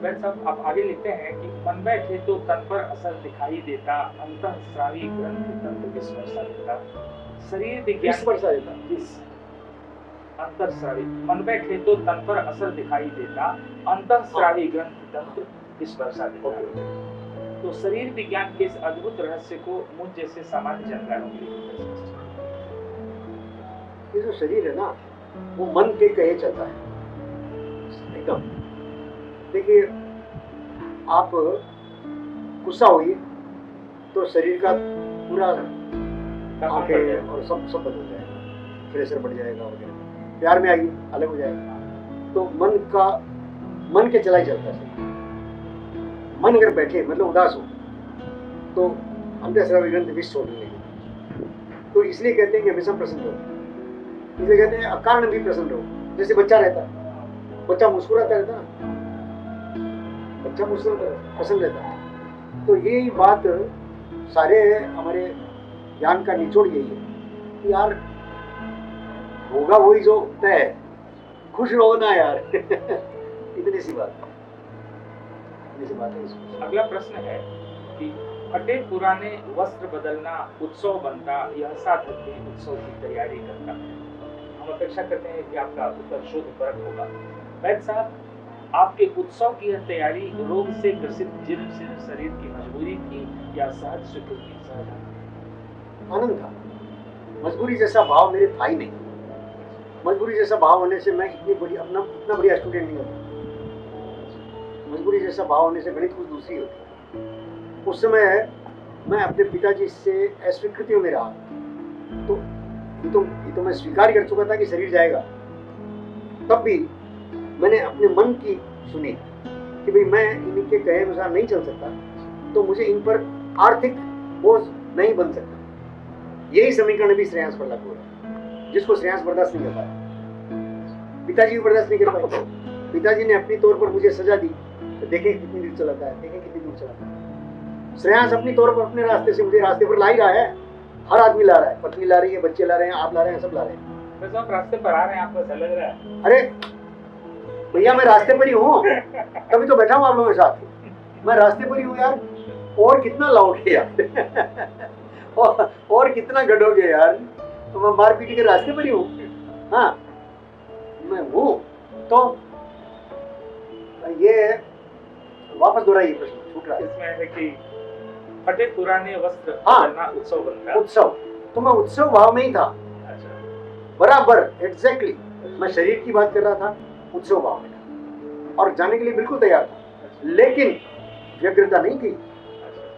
वैद्य साहब आप आगे लिखते हैं कि मन बैठे तो तन पर असर दिखाई देता, अंतःस्रावी ग्रंथि तंत्र विस्मर्शा देता, शरीर विज्ञान विस्मर्शा देता, जिस अंतःस्रावी मन बैठे तो तन पर असर दिखाई देता, अंतःस्रावी ग्रंथि तंत्र विस्मर्शा देता। तो शरीर विज्ञान के इस अद्भुत रहस्य को मुझ जैसे सामान्य जानकारों के लिए ये जो शरीर है ना, वो मन के कहे चलता है एकदम। देखिए, आप गुस्सा होइए तो शरीर का पूरा आंखें और सब बदल जाएगा, प्रेशर बढ़ जाएगा वगैरह। प्यार में आइए, अलग हो जाएगा। तो मन के चला ही चलता है शरीर। मन अगर बैठे मतलब उदास हो तो अंतःस्रावी ग्रंथि विष छोड़ने लगे। तो इसलिए कहते हैं कि हमेशा प्रसन्न रहो। इसलिए कहते हैं अकारण भी प्रसन्न रहो। जैसे बच्चा रहता है, बच्चा मुस्कुराता रहता है, बच्चा मुस्कुराता प्रसन्न रहता है। तो यही बात सारे हमारे ज्ञान का निचोड़ यही है कि यार होगा वही जो तय है, खुश रहो ना यार। इतनी सी बात है। अगला प्रश्न है कि फटे पुराने वस्त्र बदलना उत्सव बनता, यह साधक भी उत्सव की तैयारी करता है। हम अपेक्षा करते हैं कि आपका उत्तर शोधपरक होगा। वैद्य साहब, आपके उत्सव की यह तैयारी रोग से ग्रसित जीर्ण शीर्ण शरीर की मजबूरी थी या सहज स्वीकृति, सहज आनंद था? मजबूरी जैसा भाव मेरे था ही नहीं। मजबूरी जैसा भाव होने से मैं इतना बढ़िया स्टूडेंट नहीं होता। मजबूरी जैसा भाव होने से गणित कुछ दूसरी होती है। उस समय मैं अपने पिताजी से अस्वीकृतियों में रहा। तो ये तो मैं स्वीकार कर चुका था कि शरीर जाएगा। तब भी मैंने अपने मन की सुनी कि भाई मैं इनके कहे अनुसार नहीं चल सकता, तो मुझे इन पर आर्थिक बोझ नहीं बन सकता। यही समीकरण भी श्रेयांश पर लागू है, जिसको श्रेयांश बर्दाश्त नहीं कर पाया। पिताजी भी बर्दाश्त नहीं कर पाए। पिताजी ने अपनी तौर पर मुझे सजा दी, तो देखें कितनी दूर चलाता है, देखें कितनी दूर चलाता है। श्रेयांश अपनी तौर पर अपने रास्ते से मुझे रास्ते पर ला ही रहा है। हर आदमी ला रहा है, पत्नी ला रही है, बच्चे ला रहे हैं, आप ला रहे हैं, सब ला रहे हैं। तो आप रास्ते पर आ रहे हैं, आपको ऐसा लग रहा है? अरे भैया, मैं रास्ते पर ही हूँ, तभी तो बैठा हूँ आप लोगों के साथ। मैं रास्ते पर ही हूँ यार। और कितना लाओगे यार? और कितना गढ़ोगे यार? तो मैं मार पीटी के रास्ते पर ही हूँ। हाँ, मैं हूँ। तो ये वापस दोहराइए प्रश्न, छूट रहा है। इसमें है कि फटे पुराने वस्त्र बदलना उत्सव बनता। उत्सव तो मैं उत्सव भाव में ही था। अच्छा, बराबर, एग्जैक्टली। मैं शरीर की बात कर रहा था, उत्सव भाव में था और जाने के लिए बिल्कुल तैयार था। लेकिन व्यग्रता नहीं थी,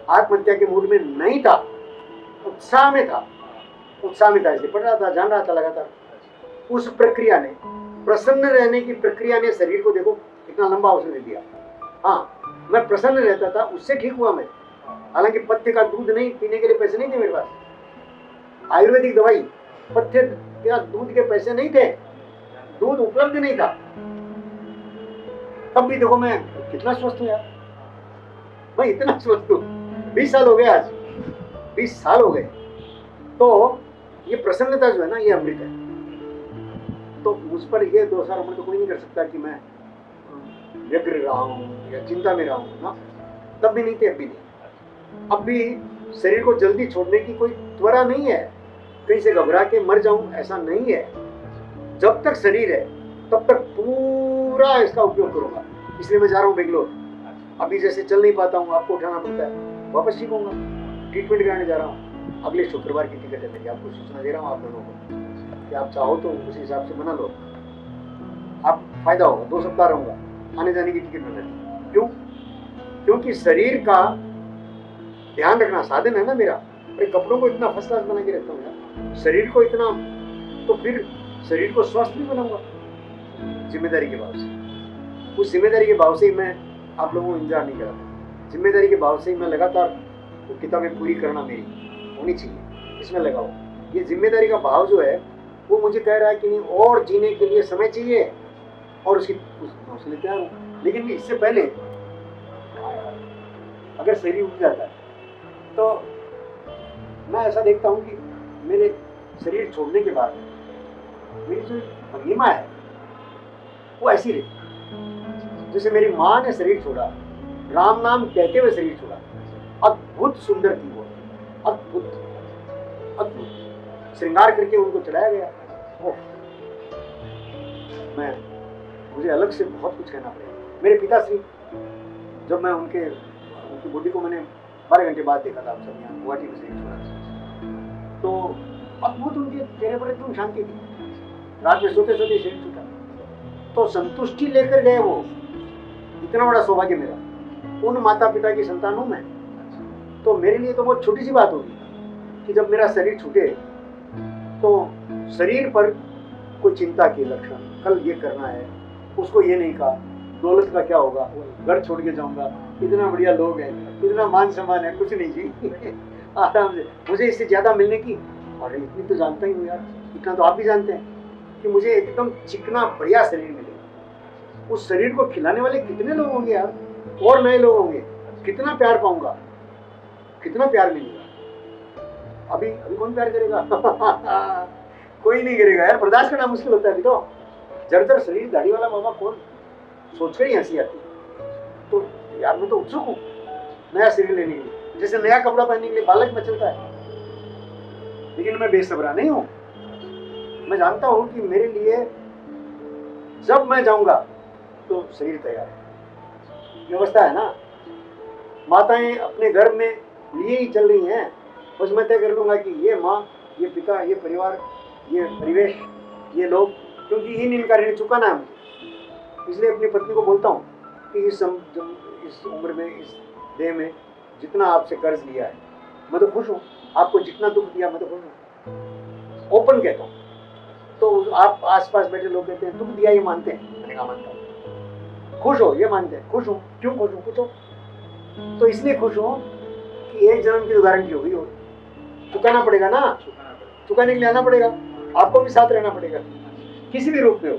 आत्महत्या के मूड में नहीं था, उत्साह में था। इसलिए पढ़ रहा था, जान रहा था लगातार। उस प्रक्रिया ने, प्रसन्न रहने की प्रक्रिया ने शरीर को देखो इतना लंबा अवसर दे दिया। हाँ, मैं प्रसन्न रहता था, उससे ठीक हुआ मैं। हालांकि पथ्य का दूध नहीं पीने के लिए पैसे नहीं थे मेरे पास। आयुर्वेदिक दवाई, पथ्य या दूध के पैसे नहीं थे, दूध उपलब्ध नहीं था। तब भी देखो मैं कितना स्वस्थ हूँ यार। मैं इतना स्वस्थ हूँ। 20 साल हो गए आज, 20 साल हो गए। तो ये प्रसन्नता जो है ना, ये अमृत है। तो मुझ पर ये दोषारोपण तो कोई नहीं कर सकता कि मैं व्यग्र रहा हूँ या चिंता में रहा हूँ ना। तब भी नहीं थे, अब भी नहीं। अब भी शरीर को जल्दी छोड़ने की कोई त्वरा नहीं है। कहीं से घबरा के मर जाऊं, ऐसा नहीं है। जब तक शरीर है तब तक पूरा इसका उपयोग करूंगा। इसलिए मैं जा रहा हूँ बेंगलोर। अभी जैसे चल नहीं पाता हूँ, आपको उठाना पड़ता है, वापस ठीक होऊंगा। ट्रीटमेंट कराने जा रहा हूँ। अगले शुक्रवार की टिकट है मेरी। आपको सूचना दे रहा हूँ आप दोनों को कि आप चाहो तो उस हिसाब से बना लो। आप फायदा होगा। 2 सप्ताह रहूंगा, आने जाने की टिकट बना ली। क्यों? क्योंकि शरीर का ध्यान रखना साधन है ना मेरा। अरे कपड़ों को इतना फर्स्ट क्लास बना के रखता हूँ यार, शरीर को इतना, तो फिर शरीर को स्वस्थ भी बनाऊंगा जिम्मेदारी के भाव से। उस जिम्मेदारी के भाव से ही मैं आप लोगों को इंतजार नहीं कराता। जिम्मेदारी के भाव से ही मैं लगातार वो किताबें पूरी करना मेरी होनी चाहिए, इसमें लगाओ। ये जिम्मेदारी का भाव जो है वो मुझे कह रहा है कि नहीं, और जीने के लिए समय चाहिए और उसकी हौसले तैयार हूँ। लेकिन इससे पहले अगर शरीर उठ जाता है तो मैं ऐसा देखता हूँ कि मेरे शरीर छोड़ने के बाद मेरी जो भंगिमा है वो ऐसी रही जैसे मेरी माँ ने शरीर छोड़ा, राम नाम कहते हुए शरीर छोड़ा, अद्भुत सुंदर थी वो, अद्भुत अद्भुत, श्रृंगार करके उनको चढ़ाया गया। ओह, मुझे अलग से बहुत कुछ कहना पड़ेगा। मेरे पिताश्री, जब मैं उनकी बॉडी को मैंने 12 घंटे बाद देखा था, आप सब यहाँ गुवाहाटी में शरीर छोड़ा था, तो अद्भुत उनके चेहरे पर एकदम शांति थी। रात में सोते सोते शरीर छूटा, तो संतुष्टि लेकर गए वो। इतना बड़ा सौभाग्य मेरा उन माता पिता की संतान हूं मैं। तो मेरे लिए तो बहुत छोटी सी बात होगी कि जब मेरा शरीर छूटे तो शरीर पर कोई चिंता के लक्षण, कल ये करना है, उसको ये नहीं कहा, दौलत का क्या होगा, घर छोड़ के जाऊंगा, इतना बढ़िया लोग हैं, इतना मान सम्मान है, कुछ नहीं जी आराम से। मुझे इससे ज्यादा मिलने की, अरे इतनी तो जानता ही हूँ यार, इतना तो आप भी जानते हैं कि मुझे एकदम चिकना बढ़िया शरीर मिलेगा। उस शरीर को खिलाने वाले कितने लोग होंगे यार, और नए लोग होंगे, कितना प्यार पाऊंगा, कितना प्यार मिलेगा। अभी अभी कौन प्यार करेगा कोई नहीं करेगा यार, बर्दाश्त करना मुश्किल होता है। अभी तो जर्जर शरीर, दाढ़ी वाला बाबा कौन, सोचकर ही हंसी आती। तो यार मैं तो उत्सुक हूँ नया शरीर लेने के लिए, जैसे नया कपड़ा पहनने के लिए बालक में चलता है, लेकिन मैं बेसब्रा नहीं हूँ। मैं जानता हूँ कि मेरे लिए जब मैं जाऊंगा तो शरीर तैयार है। व्यवस्था है ना, माताएं अपने घर में लिए ही चल रही हैं। बस मैं तय कर लूंगा कि ये माँ, ये पिता, ये परिवार, ये परिवेश, ये लोग, क्योंकि इनका ऋण चुकाना है मुझे। इसलिए अपनी पत्नी को बोलता हूँ कि इस उम्र में, इस देह में जितना आपसे कर्ज लिया है, मैं तो खुश हूँ। आपको जितना दुख दिया मैं तो खुश हूँ, ओपन कहता हूँ। तो आप आसपास बैठे लोग कहते हैं दुख दिया ये मानते हैं, मैंने कहा मानता हूँ। खुश हो ये मानते हैं, खुश हूँ। क्यों खुश हूँ? खुश हो तो इसलिए खुश हूँ कि एक जन्म की तो गारंटी हो गई हो, चुकाना पड़ेगा ना, चुकाने के लिए आना पड़ेगा, आपको भी साथ रहना पड़ेगा, किसी भी रूप में हो।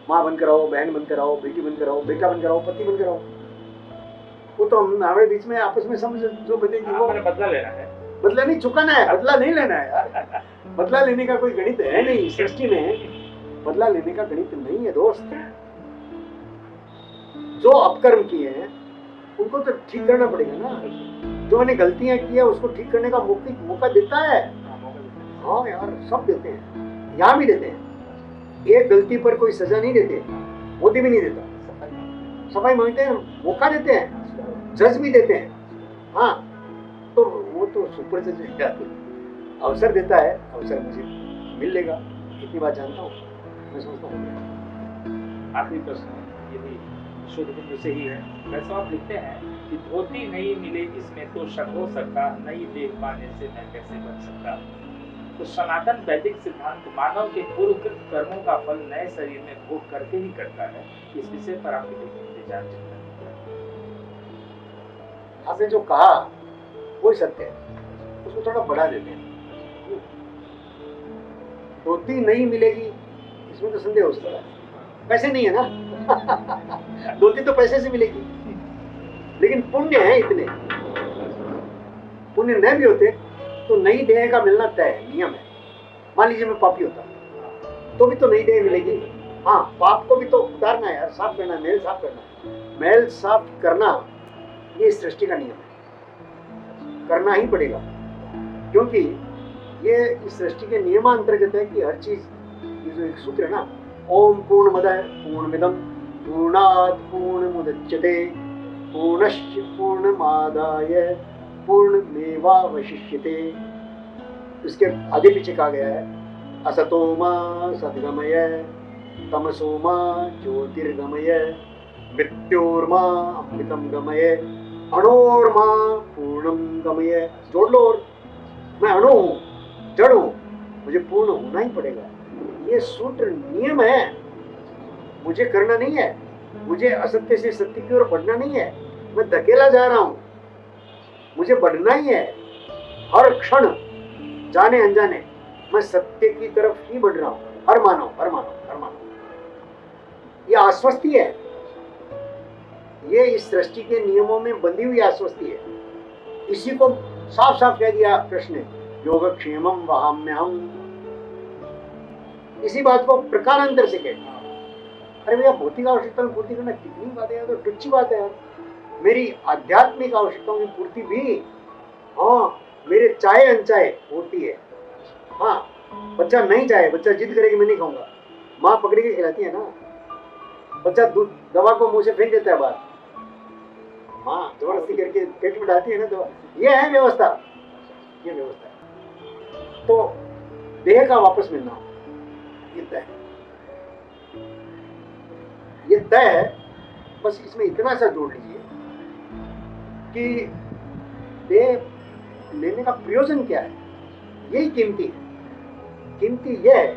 माँ बनकर आओ, बहन बनकर आओ, बेटी बनकर आओ, बेटा बनकर आओ, पति बनकर आओ। वो तो हम हमारे बीच में आपस में समझ जो बनेगी वो बदला लेना है, बदला नहीं चुकाना है, बदला नहीं लेना है यार। बदला लेने का कोई गणित है नहीं सृष्टि में, बदला लेने का गणित नहीं है दोस्त। जो अपकर्म किए हैं उनको तो ठीक करना पड़ेगा ना। जो मैंने गलतियां की है उसको ठीक करने का मौका देता है। हाँ यार, सब देते हैं, यहाँ भी देते हैं। एक गलती पर कोई सजा नहीं देते, मोदी भी नहीं देता, सफाई मांगते हैं, मौका देते हैं, जज भी देते हैं। हाँ, तो वो तो सुपर जज अवसर देता है, अवसर मुझे मिल लेगा, इतनी बात जानता हूँ। मैं सोचता हूँ आखिरी प्रश्न यही शुद्ध बिंदु से ही है। वैसे आप लिखते हैं कि धोती नहीं मिले इसमें तो शक हो सकता, नई देख पाने से मैं कैसे बच सकता। तो सनातन वैदिक सिद्धांत मानव के पूर्वकृत कर्मों का फल नए शरीर में भोग करके ही करता है। इस विषय पर आपके विचार चिंतन। आपने जो कहा वो सत्य है, उसको थोड़ा बढ़ा देते हैं। धोती नहीं मिलेगी इसमें तो संदेह हो सकता है, पैसे नहीं है ना धोती तो पैसे से मिलेगी, लेकिन पुण्य है इतने, पुण्य न भी होते तो नई देह का मिलना तय है, नियम है। मान लीजिए मैं पापी होता तो भी तो नई देह मिलेगी। हाँ, पाप को भी तो उतारना है यार, साफ करना है, महल साफ करना है। महल साफ करना ये सृष्टि का नियम है, करना ही पड़ेगा, क्योंकि ये इस सृष्टि के नियमांतर्गत है कि हर चीज, ये जो एक सूत्र है ना, ओम पूर्णमदः पूर्णमिदं पूर्णात् पूर्णमुदच्यते पूर्णस्य पूर्णमादाय पूर्णमेवावशिष्यते। इसके आगे पीछे कहा गया है असतो मा सद्गमय तमसो मा ज्योतिर्गमय मृत्योर्मा अमृतम गमय अणोर्मा पूर्णम गमय। जोड़ लो, और मैं अणु हूँ, जड़ हूँ, मुझे पूर्ण होना ही पड़ेगा। ये सूत्र नियम है, मुझे करना नहीं है, मुझे असत्य से सत्य की ओर बढ़ना नहीं है, मैं धकेला जा रहा हूं, मुझे बढ़ना ही है। हर क्षण जाने अनजाने मैं सत्य की तरफ ही बढ़ रहा हूं, हर मानव हर मानव हर मानव। ये आश्वस्ति है, ये इस सृष्टि के नियमों में बंधी हुई आश्वस्ति है। इसी को साफ साफ कह दिया कृष्ण ने, योगक्षेमम वहाम्यहम्। इसी बात को प्रकारांतर से कहते हैं अरे भैया भौतिक आवश्यकताओं की पूर्ति करना कितनी बात है यार, तो टुच्ची बात है यार। मेरी आध्यात्मिक आवश्यकताओं की पूर्ति भी, हाँ, मेरे चाहे अनचाहे होती है। हाँ, बच्चा नहीं चाहे, बच्चा जिद करेगी मैं नहीं खाऊंगा, माँ पकड़ के खिलाती है ना। बच्चा दूध दवा को मुंह से फेंक देता है बाहर, माँ जबरदस्ती करके पेट में डालती है ना दवा। ये है व्यवस्था, ये व्यवस्था है। तो देह का वापस मिलना ये तय है, ये तय है। बस इसमें इतना सा जोड़ लीजिए कि देह लेने का प्रयोजन क्या है, यही कीमती है। कीमती यह है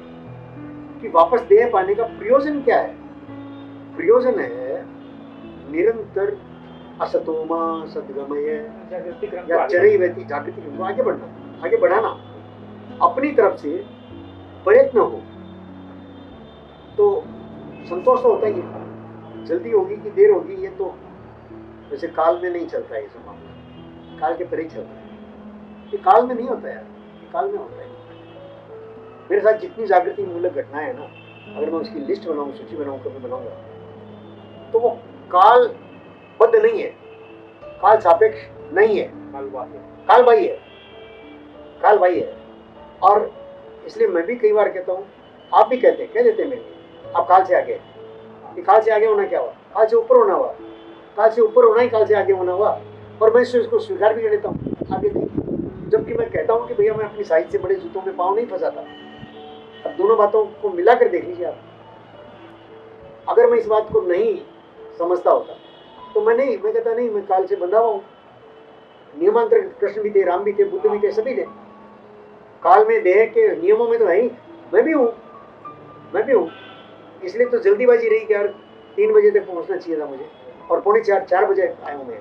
कि वापस देह पाने का प्रयोजन क्या है। प्रयोजन है निरंतर असतोमा सद्गमय जागृति क्रम को या आगे चरई वैती जागृति क्रम को आगे बढ़ना, आगे बढ़ाना। अपनी तरफ से प्रयत्न हो तो संतोष तो होता ही है। जल्दी होगी कि देर होगी ये तो वैसे काल में नहीं चलता है, ये सब मामला काल के परे ही चलता है। ये काल में नहीं होता यार, ये काल में होता है। मेरे साथ जितनी जागृति मूलक घटनाएं है ना, अगर मैं उसकी लिस्ट बनाऊं, सूची बनाऊं, कभी बनाऊंगा, तो वो कालबद्ध नहीं है, काल सापेक्ष नहीं है, कालबाह्य है, कालबाह्य है। और इसलिए मैं भी कई बार कहता हूँ, आप भी कहते हैं, कह देते हैं मेरे, आप काल से आगे। ये काल से आगे होना क्या हुआ? काल से ऊपर होना हुआ। काल से ऊपर होना ही काल से आगे होना हुआ। और मैं इसको स्वीकार भी कर लेता हूँ, आगे नहीं। जबकि मैं कहता हूँ कि भैया मैं अपनी साइज से बड़े जूतों में पाँव नहीं फंसाता। अब दोनों बातों को मिला कर देख लीजिए आप। अगर मैं इस बात को नहीं समझता होता तो मैं कहता नहीं, मैं काल से बंधा हुआ हूँ। नियमांतर कृष्ण भी थे, राम भी थे, बुद्ध भी थे, सभी थे। काल में देह के नियमों में तो है ही, मैं भी हूँ। इसलिए तो जल्दीबाजी रही कि यार 3 बजे तक पहुंचना चाहिए था मुझे, और 3:45 4 बजे आया हूँ मैं।